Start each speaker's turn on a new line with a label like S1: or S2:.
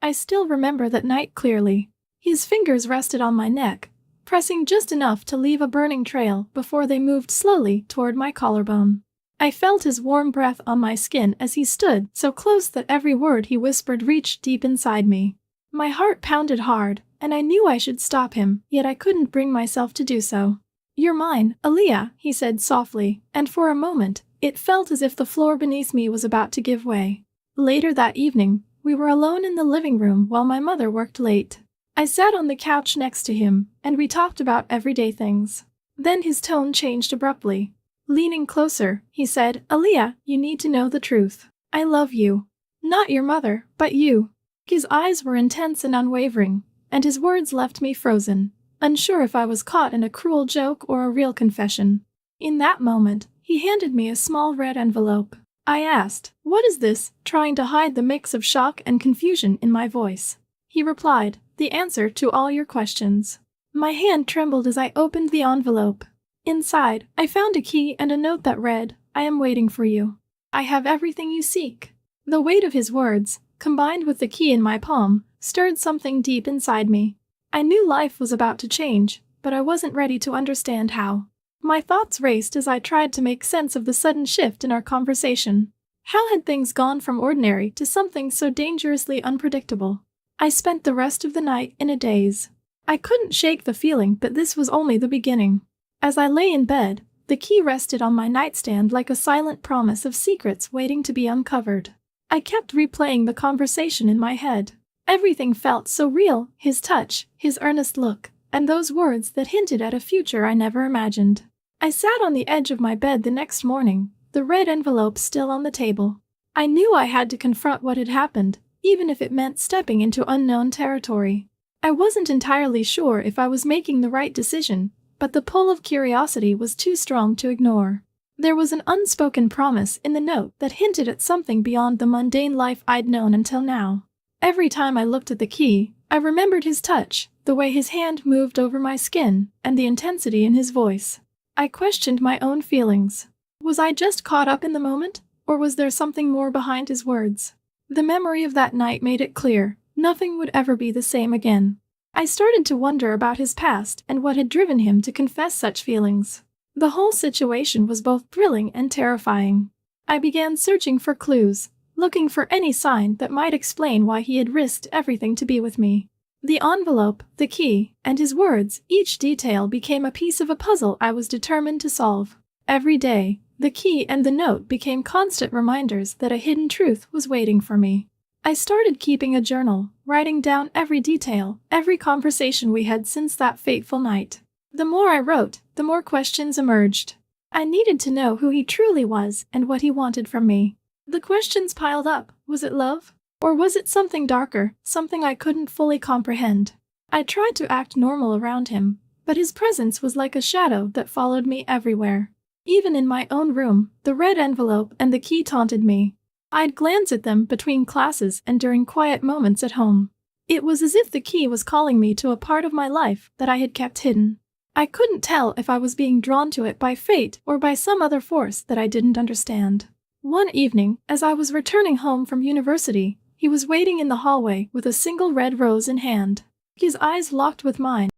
S1: I still remember that night clearly. His fingers rested on my neck, pressing just enough to leave a burning trail before they moved slowly toward my collarbone. I felt his warm breath on my skin as he stood so close that every word he whispered reached deep inside me. My heart pounded hard, and I knew I should stop him, yet I couldn't bring myself to do so. "You're mine, Aaliyah," he said softly, and for a moment, it felt as if the floor beneath me was about to give way. Later that evening, we were alone in the living room while my mother worked late. I sat on the couch next to him, and we talked about everyday things. Then his tone changed abruptly. Leaning closer, he said, "Aaliyah, you need to know the truth. I love you. Not your mother, but you." His eyes were intense and unwavering, and his words left me frozen, unsure if I was caught in a cruel joke or a real confession. In that moment, he handed me a small red envelope. I asked, "What is this?" trying to hide the mix of shock and confusion in my voice. He replied, "The answer to all your questions." My hand trembled as I opened the envelope. Inside, I found a key and a note that read, "I am waiting for you. I have everything you seek." The weight of his words, combined with the key in my palm, stirred something deep inside me. I knew life was about to change, but I wasn't ready to understand how. My thoughts raced as I tried to make sense of the sudden shift in our conversation. How had things gone from ordinary to something so dangerously unpredictable? I spent the rest of the night in a daze. I couldn't shake the feeling that this was only the beginning. As I lay in bed, the key rested on my nightstand like a silent promise of secrets waiting to be uncovered. I kept replaying the conversation in my head. Everything felt so real, his touch, his earnest look, and those words that hinted at a future I never imagined. I sat on the edge of my bed the next morning, the red envelope still on the table. I knew I had to confront what had happened, even if it meant stepping into unknown territory. I wasn't entirely sure if I was making the right decision, but the pull of curiosity was too strong to ignore. There was an unspoken promise in the note that hinted at something beyond the mundane life I'd known until now. Every time I looked at the key, I remembered his touch, the way his hand moved over my skin, and the intensity in his voice. I questioned my own feelings. Was I just caught up in the moment, or was there something more behind his words? The memory of that night made it clear, nothing would ever be the same again. I started to wonder about his past and what had driven him to confess such feelings. The whole situation was both thrilling and terrifying. I began searching for clues, looking for any sign that might explain why he had risked everything to be with me. The envelope, the key, and his words, each detail became a piece of a puzzle I was determined to solve. Every day, the key and the note became constant reminders that a hidden truth was waiting for me. I started keeping a journal, writing down every detail, every conversation we had since that fateful night. The more I wrote, the more questions emerged. I needed to know who he truly was and what he wanted from me. The questions piled up. Was it love? Or was it something darker, something I couldn't fully comprehend? I tried to act normal around him, but his presence was like a shadow that followed me everywhere. Even in my own room, the red envelope and the key taunted me. I'd glance at them between classes and during quiet moments at home. It was as if the key was calling me to a part of my life that I had kept hidden. I couldn't tell if I was being drawn to it by fate or by some other force that I didn't understand. One evening, as I was returning home from university, he was waiting in the hallway with a single red rose in hand. His eyes locked with mine.